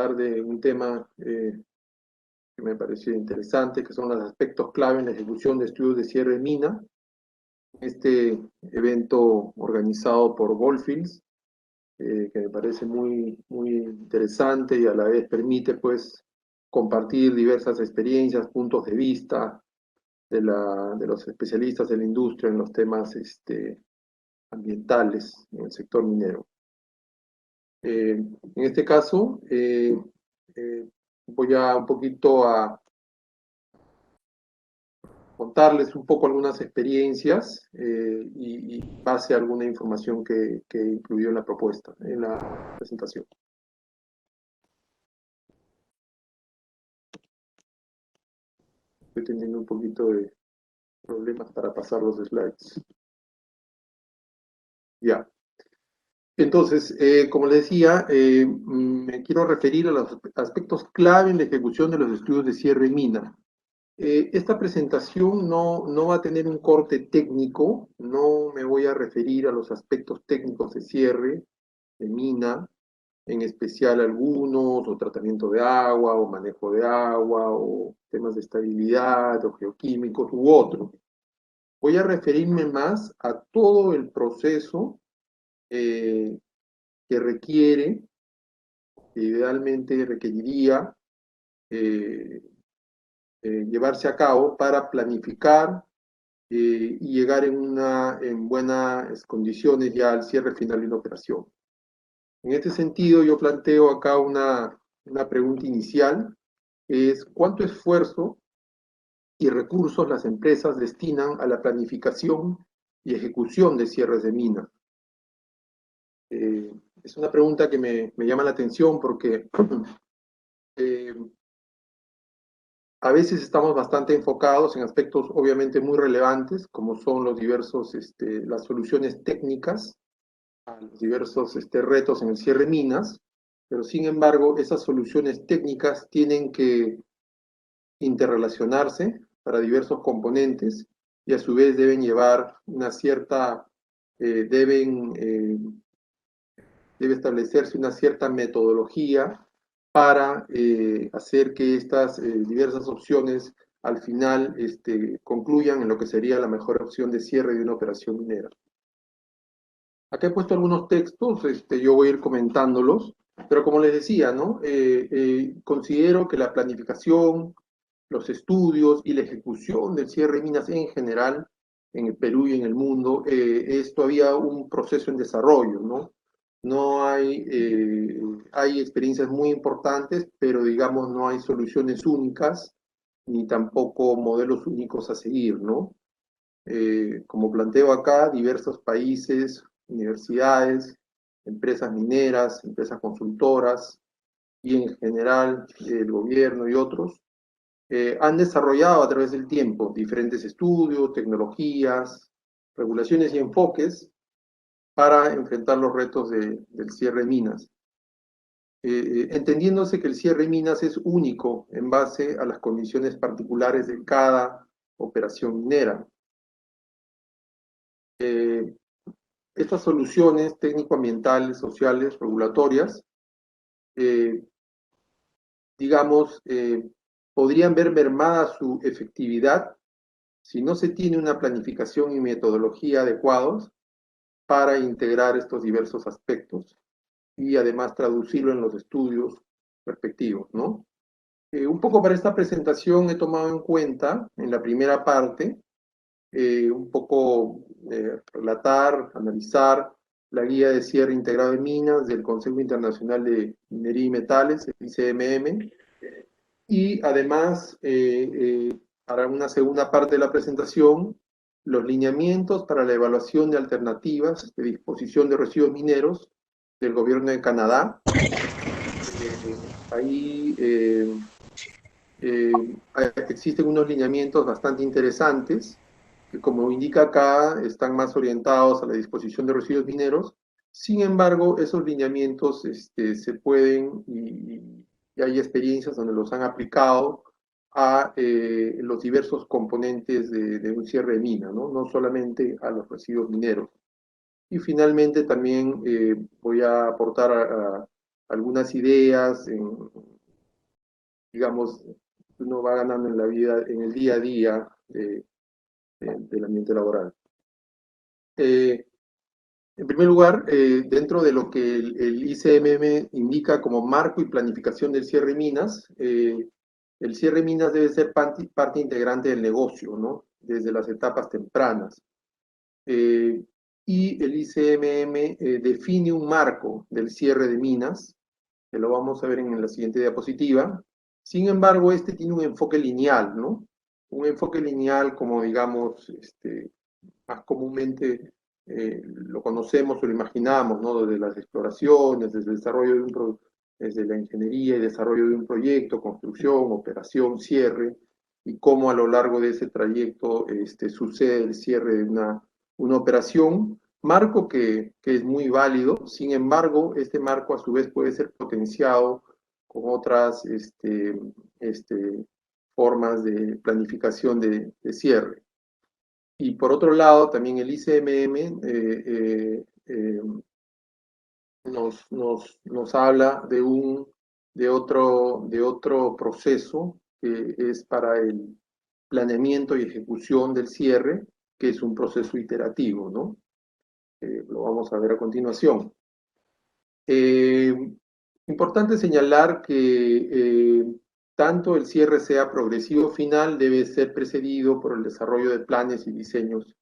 hablar de un tema que me pareció interesante, que son los aspectos clave en la ejecución de estudios de cierre de mina. Este evento organizado por Goldfields, que me parece muy interesante y a la vez permite pues compartir diversas experiencias, puntos de vista de los especialistas de la industria en los temas ambientales en el sector minero. En este caso, voy a un poquito a contarles un poco algunas experiencias y base a alguna información que incluyó en la propuesta, en la presentación. Estoy teniendo un poquito de problemas para pasar los slides. Ya. Entonces, como les decía, me quiero referir a los aspectos clave en la ejecución de los estudios de cierre y mina. Esta presentación no va a tener un corte técnico, no me voy a referir a los aspectos técnicos de cierre, de mina, en especial algunos, o tratamiento de agua, o manejo de agua, o temas de estabilidad, o geoquímicos, u otros. Voy a referirme más a todo el proceso que requiere, que idealmente requeriría llevarse a cabo para planificar y llegar en buenas condiciones ya al cierre final de una operación. En este sentido, yo planteo acá una pregunta inicial, que es ¿cuánto esfuerzo y recursos las empresas destinan a la planificación y ejecución de cierres de mina? Es una pregunta que me llama la atención porque a veces estamos bastante enfocados en aspectos obviamente muy relevantes, como son los diversos, las soluciones técnicas a los diversos retos en el cierre de minas, pero sin embargo esas soluciones técnicas tienen que interrelacionarse para diversos componentes y a su vez deben llevar una cierta, debe establecerse una cierta metodología para hacer que estas diversas opciones al final concluyan en lo que sería la mejor opción de cierre de una operación minera. Acá he puesto algunos textos, yo voy a ir comentándolos, pero como les decía, ¿no? Considero que la planificación, los estudios y la ejecución del cierre de minas en general, en el Perú y en el mundo, es todavía un proceso en desarrollo, ¿no? No hay, hay experiencias muy importantes, pero digamos no hay soluciones únicas, ni tampoco modelos únicos a seguir, ¿no? Como planteo acá, diversos países, universidades, empresas mineras, empresas consultoras y en general el gobierno y otros, han desarrollado a través del tiempo diferentes estudios, tecnologías, regulaciones y enfoques para enfrentar los retos del cierre de minas. Entendiéndose que el cierre de minas es único en base a las condiciones particulares de cada operación minera. Estas soluciones técnico-ambientales, sociales, regulatorias, digamos, podrían ver mermada su efectividad si no se tiene una planificación y metodología adecuados para integrar estos diversos aspectos y además traducirlo en los estudios respectivos, ¿no? Un poco para esta presentación he tomado en cuenta, en la primera parte, un poco relatar, analizar la guía de cierre integrado de minas del Consejo Internacional de Minería y Metales, el ICMM, y además, para una segunda parte de la presentación, los lineamientos para la evaluación de alternativas de disposición de residuos mineros del gobierno de Canadá. Ahí existen unos lineamientos bastante interesantes que, como indica acá, están más orientados a la disposición de residuos mineros. Sin embargo, esos lineamientos se pueden y hay experiencias donde los han aplicado a los diversos componentes de un cierre de mina, ¿no? No solamente a los residuos mineros. Y finalmente también voy a aportar algunas ideas, digamos, uno va ganando en la vida, en el día a día del ambiente laboral. En primer lugar, dentro de lo que el ICMM indica como marco y planificación del cierre de minas, el cierre de minas debe ser parte integrante del negocio, ¿no? Desde las etapas tempranas. Y el ICMM define un marco del cierre de minas, que lo vamos a ver en la siguiente diapositiva. Sin embargo, este tiene un enfoque lineal, ¿no? Un enfoque lineal como, digamos, más comúnmente lo conocemos o lo imaginamos, ¿no? Desde las exploraciones, desde el desarrollo desde la ingeniería y desarrollo de un proyecto, construcción, operación, cierre, y cómo a lo largo de ese trayecto sucede el cierre de una operación, marco que es muy válido. Sin embargo, este marco a su vez puede ser potenciado con otras formas de planificación de cierre. Y por otro lado, también el ICMM nos habla de otro proceso que es para el planeamiento y ejecución del cierre, que es un proceso iterativo, ¿no? Lo vamos a ver a continuación. Importante señalar que tanto el cierre sea progresivo o final debe ser precedido por el desarrollo de planes y diseños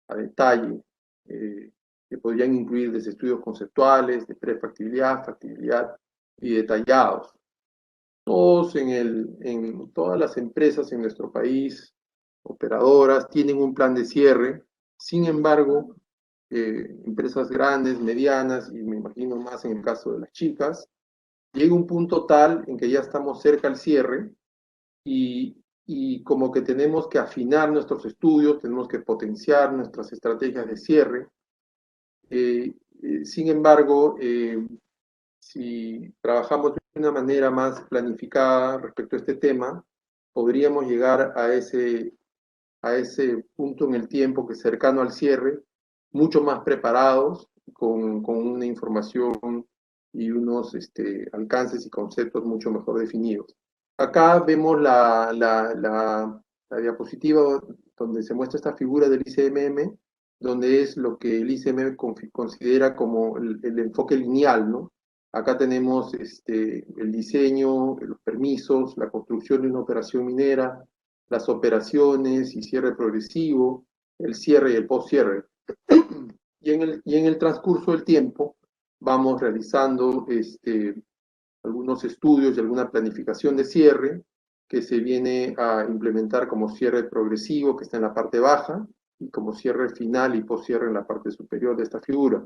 a detalle, que podrían incluir desde estudios conceptuales, de prefactibilidad, factibilidad y detallados. Todas las empresas en nuestro país, operadoras, tienen un plan de cierre. Sin embargo, empresas grandes, medianas, y me imagino más en el caso de las chicas, llega un punto tal en que ya estamos cerca al cierre y como que tenemos que afinar nuestros estudios, tenemos que potenciar nuestras estrategias de cierre. Sin embargo, si trabajamos de una manera más planificada respecto a este tema, podríamos llegar a ese punto en el tiempo que es cercano al cierre, mucho más preparados, con una información y unos alcances y conceptos mucho mejor definidos. Acá vemos la diapositiva donde se muestra esta figura del ICMM, donde es lo que el ICMM considera como el enfoque lineal, ¿no? Acá tenemos el diseño, los permisos, la construcción de una operación minera, las operaciones y cierre progresivo, el cierre y el post-cierre. Y en el transcurso del tiempo vamos realizando algunos estudios y alguna planificación de cierre que se viene a implementar como cierre progresivo, que está en la parte baja, y como cierre final y post-cierre en la parte superior de esta figura.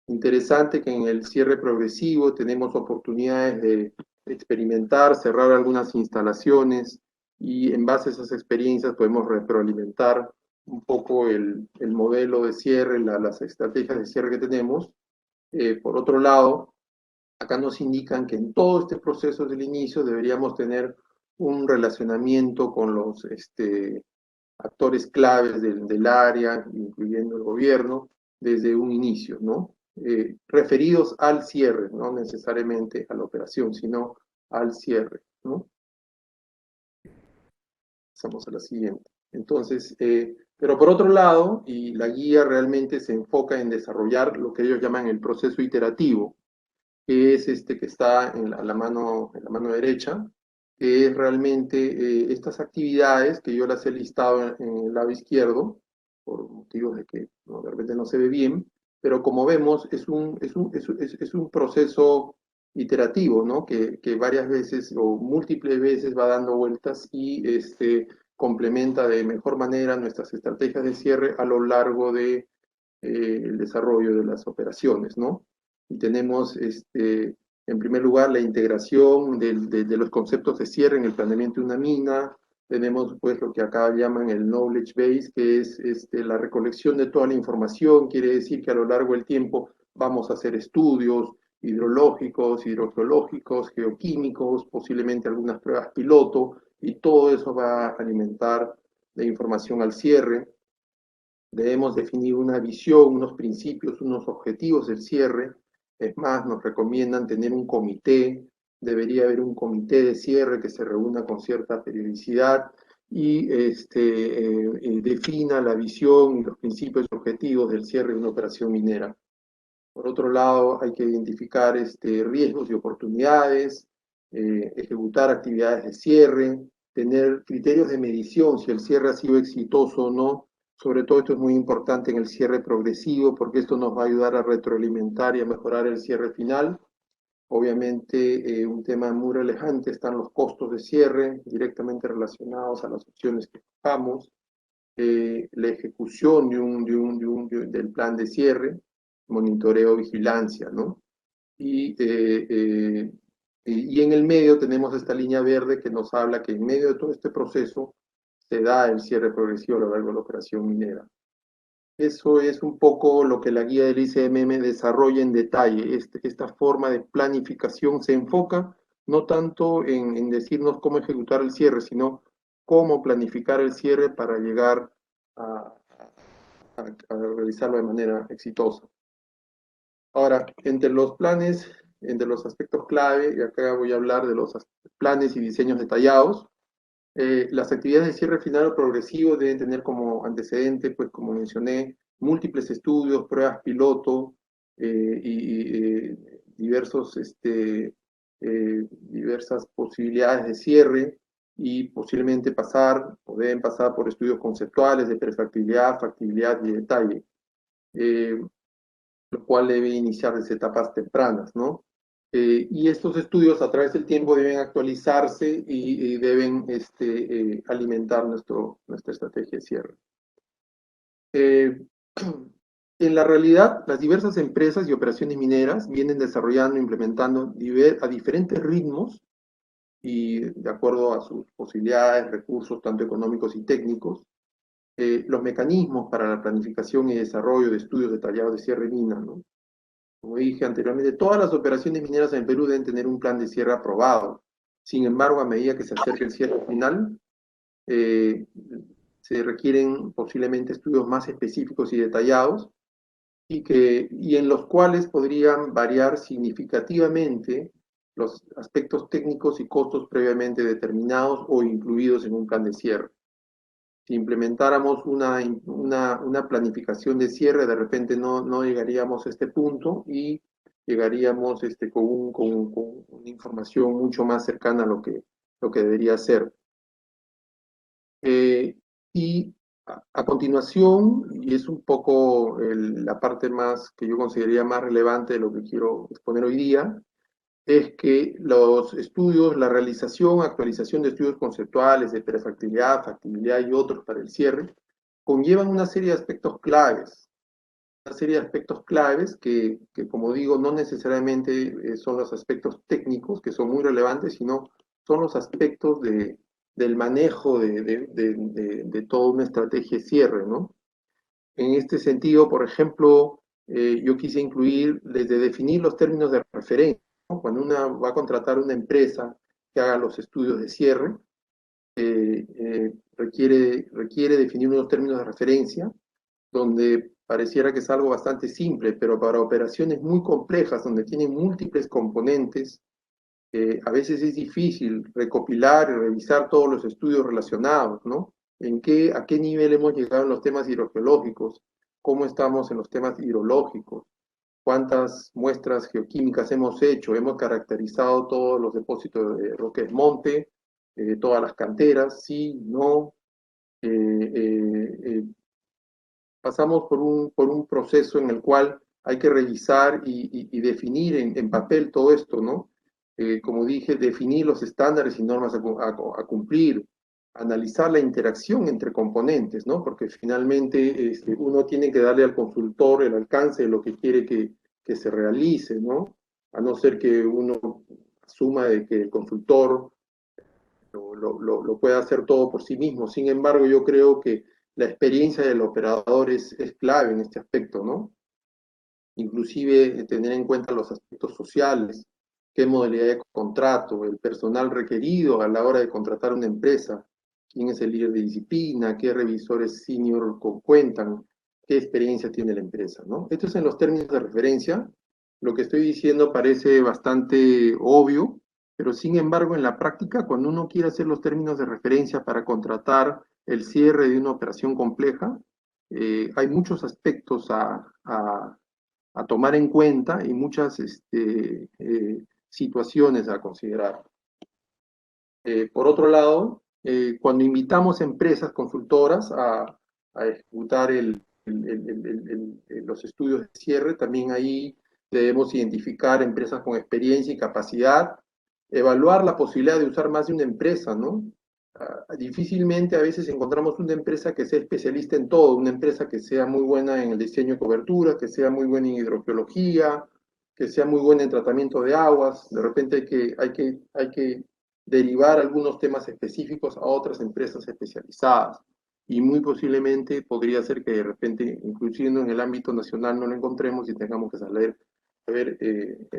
Interesante que en el cierre progresivo tenemos oportunidades de experimentar, cerrar algunas instalaciones y en base a esas experiencias podemos retroalimentar un poco el modelo de cierre, las estrategias de cierre que tenemos. Por otro lado, acá nos indican que en todo este proceso del inicio deberíamos tener un relacionamiento con los actores claves del área, incluyendo el gobierno, desde un inicio, ¿no? Referidos al cierre, no necesariamente a la operación, sino al cierre, ¿no? Pasamos a la siguiente. Entonces, pero por otro lado, y la guía realmente se enfoca en desarrollar lo que ellos llaman el proceso iterativo, que es que está en la mano derecha, que es realmente estas actividades que yo las he listado en el lado izquierdo, por motivos de que no, de repente no se ve bien, pero como vemos es un proceso iterativo, ¿no? Que varias veces o múltiples veces va dando vueltas y complementa de mejor manera nuestras estrategias de cierre a lo largo de el desarrollo de las operaciones, ¿no? Y tenemos, en primer lugar, la integración de los conceptos de cierre en el planeamiento de una mina. Tenemos, pues, lo que acá llaman el knowledge base, que es la recolección de toda la información. Quiere decir que a lo largo del tiempo vamos a hacer estudios hidrológicos, hidrogeológicos, geoquímicos, posiblemente algunas pruebas piloto, y todo eso va a alimentar la información al cierre. Debemos definir una visión, unos principios, unos objetivos del cierre, Es más, nos recomiendan tener un comité, debería haber un comité de cierre que se reúna con cierta periodicidad y defina la visión y los principios y objetivos del cierre de una operación minera. Por otro lado, hay que identificar riesgos y oportunidades, ejecutar actividades de cierre, tener criterios de medición si el cierre ha sido exitoso o no. Sobre todo esto es muy importante en el cierre progresivo porque esto nos va a ayudar a retroalimentar y a mejorar el cierre final. Obviamente, un tema muy relevante están los costos de cierre directamente relacionados a las opciones que escojamos, la ejecución del plan de cierre, monitoreo, vigilancia, ¿no? Y en el medio tenemos esta línea verde que nos habla que en medio de todo este proceso se da el cierre progresivo a lo largo de la operación minera. Eso es un poco lo que la guía del ICMM desarrolla en detalle. Esta forma de planificación se enfoca no tanto en decirnos cómo ejecutar el cierre, sino cómo planificar el cierre para llegar a, a realizarlo de manera exitosa. Ahora, entre los planes, entre los aspectos clave, y acá voy a hablar de los planes y diseños detallados, las actividades de cierre final o progresivo deben tener como antecedente, pues como mencioné, múltiples estudios, pruebas piloto diversos, diversas posibilidades de cierre y posiblemente pasar o deben pasar por estudios conceptuales de prefactibilidad, factibilidad y detalle, lo cual debe iniciar desde etapas tempranas, ¿no? Y estos estudios a través del tiempo deben actualizarse y deben alimentar nuestra estrategia de cierre. En la realidad, las diversas empresas y operaciones mineras vienen desarrollando e implementando a diferentes ritmos y de acuerdo a sus posibilidades, recursos, tanto económicos y técnicos, los mecanismos para la planificación y desarrollo de estudios detallados de cierre mina, ¿no? Como dije anteriormente, todas las operaciones mineras en el Perú deben tener un plan de cierre aprobado. Sin embargo, a medida que se acerque el cierre final, eh, se requieren posiblemente estudios más específicos y detallados y en los cuales podrían variar significativamente los aspectos técnicos y costos previamente determinados o incluidos en un plan de cierre. Si implementáramos una planificación de cierre, de repente no llegaríamos a este punto y llegaríamos con una información mucho más cercana a lo que debería ser. Y a continuación, y es un poco la parte más que yo consideraría más relevante de lo que quiero exponer hoy día, es que los estudios, la realización, actualización de estudios conceptuales de prefactibilidad, factibilidad y otros para el cierre, conllevan una serie de aspectos claves. Una serie de aspectos claves que como digo, no necesariamente son los aspectos técnicos, que son muy relevantes, sino son los aspectos del manejo de toda una estrategia de cierre, ¿no? En este sentido, por ejemplo, yo quise incluir desde definir los términos de referencia, ¿no? Cuando una va a contratar una empresa que haga los estudios de cierre, requiere definir unos términos de referencia donde pareciera que es algo bastante simple, pero para operaciones muy complejas, donde tienen múltiples componentes, a veces es difícil recopilar y revisar todos los estudios relacionados, ¿no? A qué nivel hemos llegado en los temas hidrogeológicos, cómo estamos en los temas hidrológicos, cuántas muestras geoquímicas hemos caracterizado todos los depósitos de Roques Monte, todas las canteras, sí, no. Eh, eh, eh, Pasamos por un proceso en el cual hay que revisar y definir en papel todo esto, ¿no? Como dije, definir los estándares y normas a cumplir, analizar la interacción entre componentes, ¿no? Porque finalmente uno tiene que darle al consultor el alcance de lo que quiere que se realice, ¿no? A no ser que uno asuma de que el consultor lo puede hacer todo por sí mismo. Sin embargo, yo creo que la experiencia del operador es clave en este aspecto, ¿no? Inclusive tener en cuenta los aspectos sociales, qué modalidad de contrato, el personal requerido a la hora de contratar una empresa, quién es el líder de disciplina, qué revisores senior cuentan, qué experiencia tiene la empresa, ¿no? Esto es en los términos de referencia. Lo que estoy diciendo parece bastante obvio, pero sin embargo en la práctica, cuando uno quiere hacer los términos de referencia para contratar el cierre de una operación compleja, hay muchos aspectos a tomar en cuenta y muchas situaciones a considerar. Por otro lado, cuando invitamos empresas consultoras a ejecutar los estudios de cierre, también ahí debemos identificar empresas con experiencia y capacidad, evaluar la posibilidad de usar más de una empresa, ¿no? Difícilmente a veces encontramos una empresa que sea especialista en todo, una empresa que sea muy buena en el diseño de cobertura, que sea muy buena en hidrogeología, que sea muy buena en tratamiento de aguas. De repente hay que derivar algunos temas específicos a otras empresas especializadas. Y muy posiblemente podría ser que de repente, incluyendo en el ámbito nacional, no lo encontremos y tengamos que salir a ver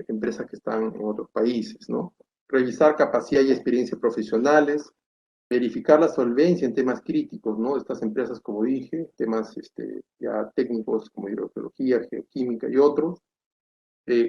empresas que están en otros países, ¿no? Revisar capacidad y experiencia profesionales, verificar la solvencia en temas críticos, ¿no? Estas empresas, como dije, temas ya técnicos como hidrogeología, geoquímica y otros,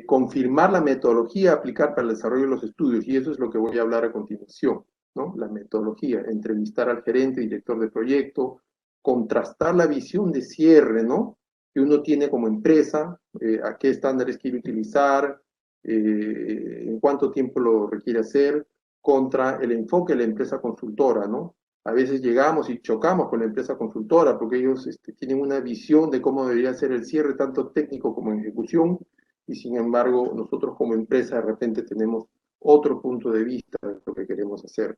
confirmar la metodología a aplicar para el desarrollo de los estudios, y eso es lo que voy a hablar a continuación, ¿no? La metodología, entrevistar al gerente, director de proyecto, contrastar la visión de cierre, ¿no? Que uno tiene como empresa, a qué estándares quiere utilizar, en cuánto tiempo lo requiere hacer, contra el enfoque de la empresa consultora, ¿no? A veces llegamos y chocamos con la empresa consultora porque ellos tienen una visión de cómo debería ser el cierre, tanto técnico como en ejecución, y sin embargo nosotros como empresa de repente tenemos otro punto de vista de lo que queremos hacer,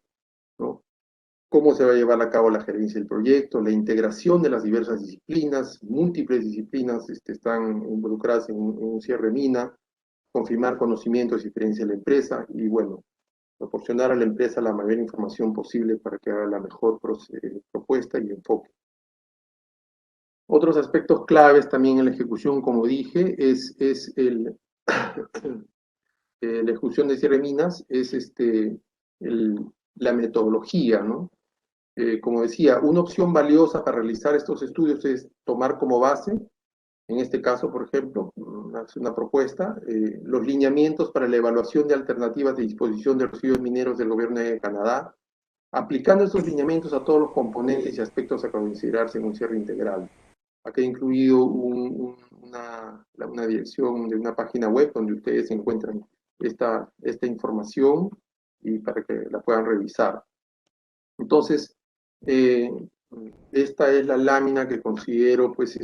¿no? Cómo se va a llevar a cabo la gerencia del proyecto, la integración de las diversas disciplinas, múltiples disciplinas están involucradas en un cierre mina, confirmar conocimientos y experiencia de la empresa y bueno, proporcionar a la empresa la mayor información posible para que haga la mejor propuesta y enfoque. Otros aspectos claves también en la ejecución, como dije, es la ejecución de cierre minas, es la metodología, ¿no? Como decía, una opción valiosa para realizar estos estudios es tomar como base, en este caso, por ejemplo, una propuesta, los lineamientos para la evaluación de alternativas de disposición de residuos mineros del gobierno de Canadá, aplicando estos lineamientos a todos los componentes y aspectos a considerarse en un cierre integral. Acá he incluido una dirección de una página web donde ustedes encuentran esta información y para que la puedan revisar. Entonces, eh, esta es la lámina que considero, pues,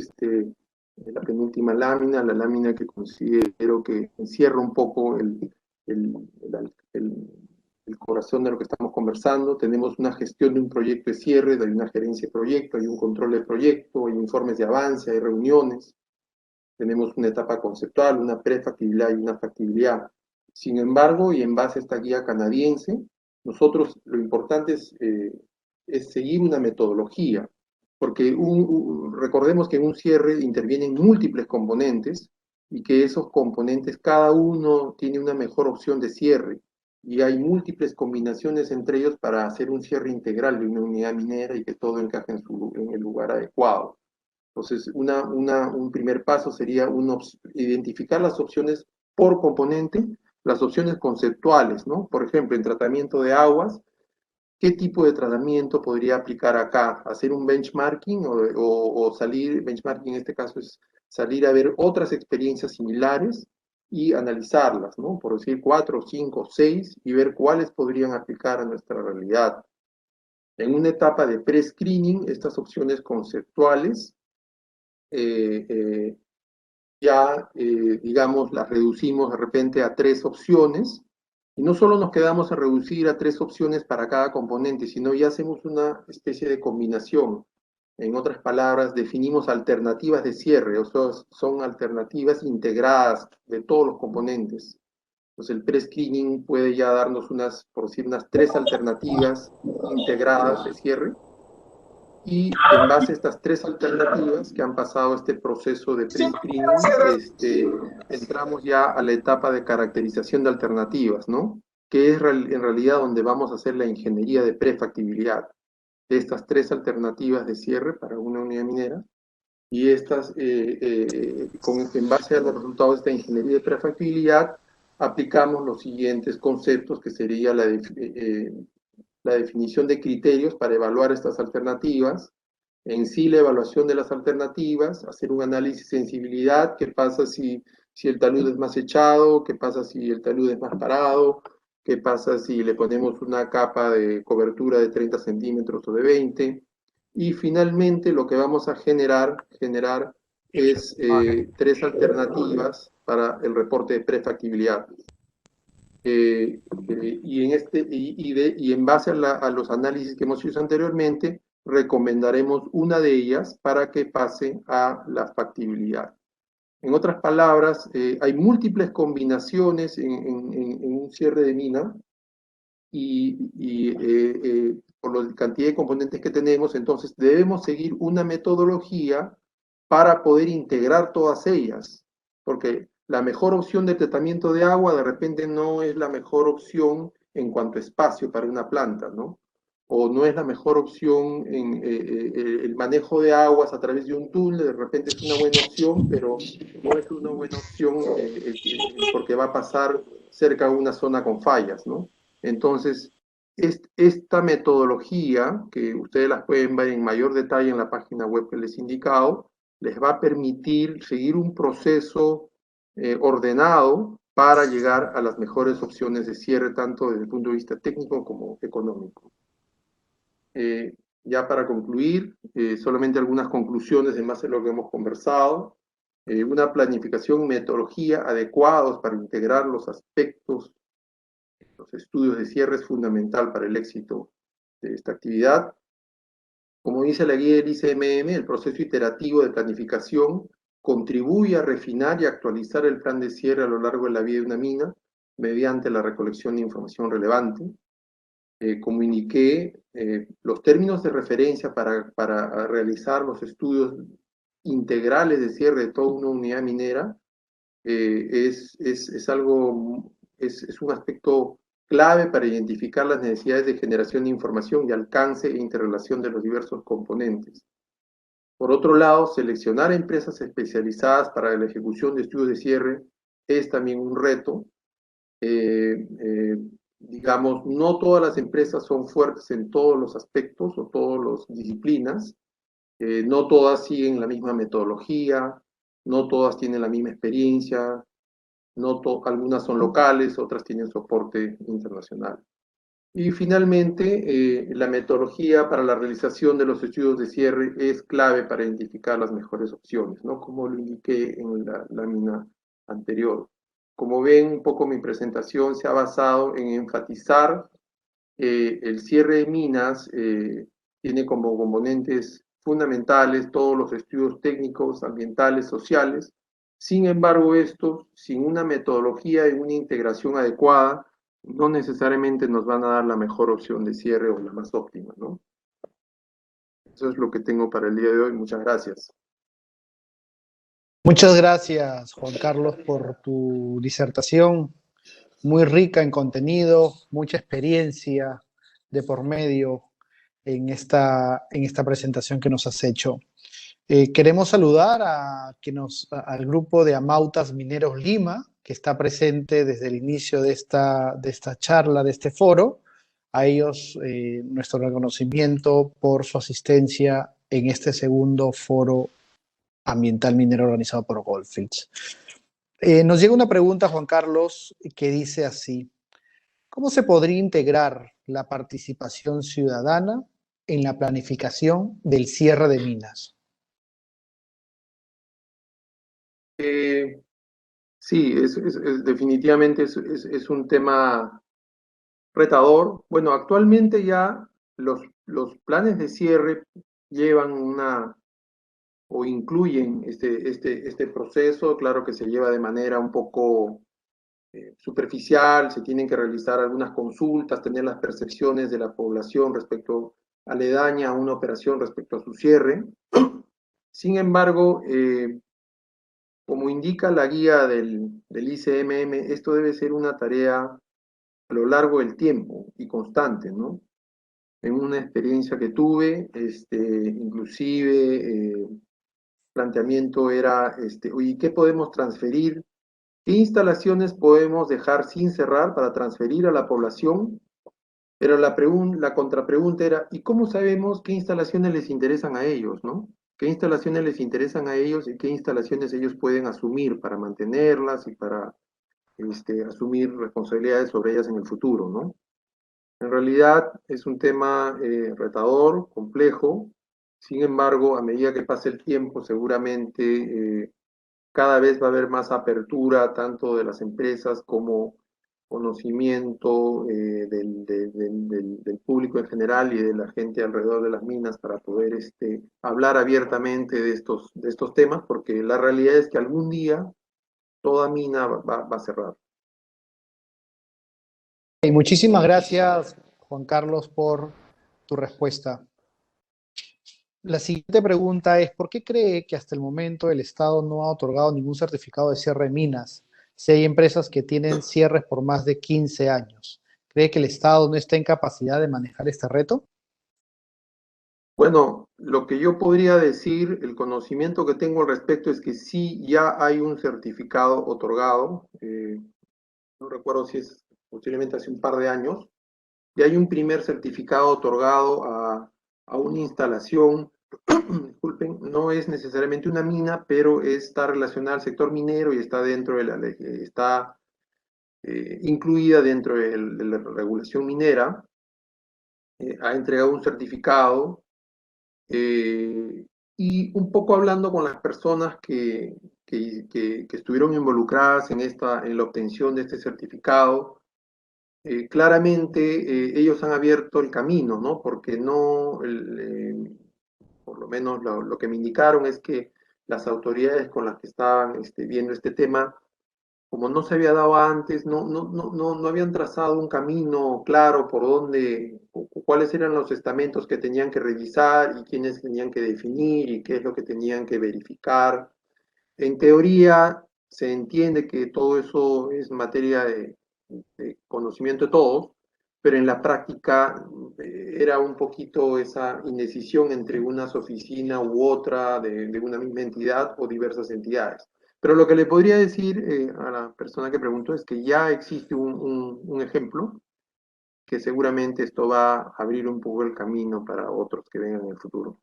la penúltima lámina, la lámina que considero que encierra un poco el, el corazón de lo que estamos conversando. Tenemos una gestión de un proyecto de cierre, hay una gerencia de proyecto, hay un control de proyecto, hay informes de avance, hay reuniones. Tenemos una etapa conceptual, una prefactibilidad y una factibilidad. Sin embargo, y en base a esta guía canadiense, nosotros lo importante es seguir una metodología, porque recordemos que en un cierre intervienen múltiples componentes y que esos componentes, cada uno tiene una mejor opción de cierre y hay múltiples combinaciones entre ellos para hacer un cierre integral de una unidad minera y que todo encaje en el lugar adecuado. Entonces, un primer paso sería identificar las opciones por componente, las opciones conceptuales, ¿no? Por ejemplo, en tratamiento de aguas, ¿qué tipo de tratamiento podría aplicar acá? ¿Hacer un benchmarking o salir, benchmarking en este caso es salir a ver otras experiencias similares y analizarlas, ¿no? Por decir 4, 5, 6 y ver cuáles podrían aplicar a nuestra realidad. En una etapa de pre-screening, estas opciones conceptuales eh, eh, ya, digamos, las reducimos de repente a 3 opciones, y no solo nos quedamos a reducir a 3 opciones para cada componente, sino ya hacemos una especie de combinación. En otras palabras, definimos alternativas de cierre, o sea, son alternativas integradas de todos los componentes. Entonces el pre-screening puede ya darnos por decir, unas 3 alternativas integradas de cierre, y en base a estas 3 alternativas que han pasado este proceso de pre-screening, entramos ya a la etapa de caracterización de alternativas, ¿no? Que es en realidad donde vamos a hacer la ingeniería de prefactibilidad de estas 3 alternativas de cierre para una unidad minera. y estas, en base a los resultados de esta ingeniería de prefactibilidad, aplicamos los siguientes conceptos, que sería la definición de criterios para evaluar estas alternativas, en sí la evaluación de las alternativas, hacer un análisis de sensibilidad, qué pasa si el talud es más echado, qué pasa si el talud es más parado, qué pasa si le ponemos una capa de cobertura de 30 centímetros o de 20, y finalmente lo que vamos a generar es tres alternativas para el reporte de prefactibilidad. Y en base a los análisis que hemos hecho anteriormente, recomendaremos una de ellas para que pase a la factibilidad. En otras palabras, hay múltiples combinaciones en un cierre de mina y por la cantidad de componentes que tenemos, entonces debemos seguir una metodología para poder integrar todas ellas, porque la mejor opción de tratamiento de agua de repente no es la mejor opción en cuanto a espacio para una planta, ¿no? O no es la mejor opción en el manejo de aguas a través de un túnel, de repente es una buena opción, pero no es una buena opción porque va a pasar cerca de una zona con fallas, ¿no? Entonces, esta metodología, que ustedes las pueden ver en mayor detalle en la página web que les he indicado, les va a permitir seguir un proceso ordenado para llegar a las mejores opciones de cierre, tanto desde el punto de vista técnico como económico. Ya para concluir, solamente algunas conclusiones en base a lo que hemos conversado. Una planificación y metodología adecuados para integrar los aspectos, los estudios de cierre es fundamental para el éxito de esta actividad. Como dice la guía del ICMM, el proceso iterativo de planificación contribuye a refinar y actualizar el plan de cierre a lo largo de la vida de una mina mediante la recolección de información relevante. Como indiqué, los términos de referencia para realizar los estudios integrales de cierre de toda una unidad minera es un aspecto clave para identificar las necesidades de generación de información y alcance e interrelación de los diversos componentes. Por otro lado, seleccionar empresas especializadas para la ejecución de estudios de cierre es también un reto. Digamos, no todas las empresas son fuertes en todos los aspectos o todas las disciplinas. No todas siguen la misma metodología, no todas tienen la misma experiencia, algunas son locales, otras tienen soporte internacional. Y finalmente, la metodología para la realización de los estudios de cierre es clave para identificar las mejores opciones, ¿no? Como lo indiqué en la lámina anterior. Como ven, un poco mi presentación se ha basado en enfatizar el cierre de minas tiene como componentes fundamentales todos los estudios técnicos, ambientales, sociales. Sin embargo, estos, sin una metodología y una integración adecuada, no necesariamente nos van a dar la mejor opción de cierre o la más óptima, ¿no? Eso es lo que tengo para el día de hoy. Muchas gracias. Muchas gracias, Juan Carlos, por tu disertación, muy rica en contenido, mucha experiencia de por medio en esta presentación que nos has hecho. Queremos saludar al grupo de Amautas Mineros Lima, que está presente desde el inicio de esta charla, de este foro. A ellos nuestro reconocimiento por su asistencia en este segundo foro ambiental minero organizado por Goldfields. Nos llega una pregunta, Juan Carlos, que dice así: ¿cómo se podría integrar la participación ciudadana en la planificación del cierre de minas? Sí, definitivamente es un tema retador. Bueno, actualmente ya los planes de cierre llevan o incluyen este proceso. Claro que se lleva de manera un poco superficial, se tienen que realizar algunas consultas, tener las percepciones de la población respecto aledaña a una operación respecto a su cierre. Sin embargo, como indica la guía del ICMM, esto debe ser una tarea a lo largo del tiempo y constante, ¿no? En una experiencia que tuve, inclusive planteamiento era, oye, ¿qué podemos transferir? ¿Qué instalaciones podemos dejar sin cerrar para transferir a la población? Pero la contrapregunta era, ¿y cómo sabemos qué instalaciones les interesan a ellos, no? ¿Qué instalaciones les interesan a ellos y qué instalaciones ellos pueden asumir para mantenerlas y para asumir responsabilidades sobre ellas en el futuro, ¿no? En realidad es un tema retador, complejo. Sin embargo, a medida que pase el tiempo, seguramente cada vez va a haber más apertura tanto de las empresas como conocimiento del público en general y de la gente alrededor de las minas para poder hablar abiertamente de estos temas, porque la realidad es que algún día toda mina va a cerrar. Y muchísimas gracias, Juan Carlos, por tu respuesta. La siguiente pregunta es, ¿por qué cree que hasta el momento el Estado no ha otorgado ningún certificado de cierre de minas si hay empresas que tienen cierres por más de 15 años? ¿Cree que el Estado no está en capacidad de manejar este reto? Bueno, lo que yo podría decir, el conocimiento que tengo al respecto es que sí ya hay un certificado otorgado, no recuerdo si es posiblemente hace un par de años, y hay un primer certificado otorgado a una instalación, disculpen, no es necesariamente una mina, pero está relacionada al sector minero y está dentro de está incluida dentro de la regulación minera, ha entregado un certificado y un poco hablando con las personas que estuvieron involucradas en la obtención de este certificado, claramente ellos han abierto el camino, ¿no? Porque no, por lo menos lo que me indicaron es que las autoridades con las que estaban viendo este tema, como no se había dado antes, no habían trazado un camino claro por dónde, cuáles eran los estamentos que tenían que revisar y quiénes tenían que definir y qué es lo que tenían que verificar. En teoría se entiende que todo eso es materia de conocimiento de todos, pero en la práctica era un poquito esa indecisión entre unas oficinas u otra de una misma entidad o diversas entidades. Pero lo que le podría decir a la persona que preguntó es que ya existe un ejemplo que seguramente esto va a abrir un poco el camino para otros que vengan en el futuro.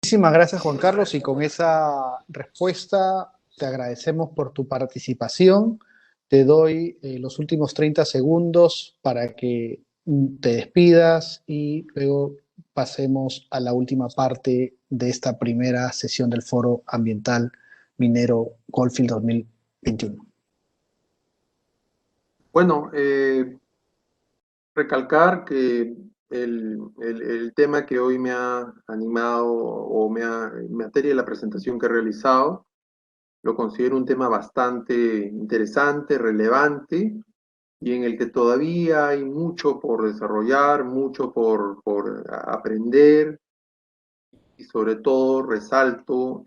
Muchísimas gracias, Juan Carlos, y con esa respuesta te agradecemos por tu participación. Te doy los últimos 30 segundos para que te despidas y luego pasemos a la última parte de esta primera sesión del Foro Ambiental Minero Goldfield 2021. Bueno, recalcar que el tema que hoy me ha animado o en materia de la presentación que he realizado, lo considero un tema bastante interesante, relevante y en el que todavía hay mucho por desarrollar, mucho por aprender y sobre todo resalto,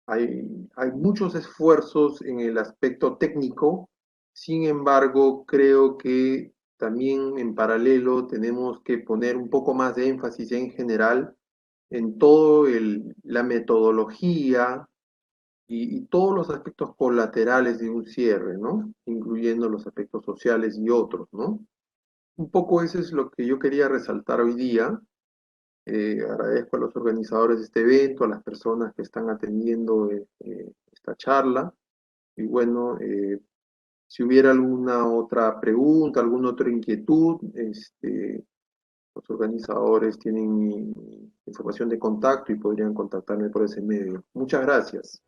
hay muchos esfuerzos en el aspecto técnico, sin embargo, creo que también en paralelo tenemos que poner un poco más de énfasis en general en todo la metodología y todos los aspectos colaterales de un cierre, ¿no? Incluyendo los aspectos sociales y otros, ¿no? Un poco eso es lo que yo quería resaltar hoy día. Agradezco a los organizadores de este evento, a las personas que están atendiendo esta charla. Y bueno, si hubiera alguna otra pregunta, alguna otra inquietud, los organizadores tienen mi información de contacto y podrían contactarme por ese medio. Muchas gracias.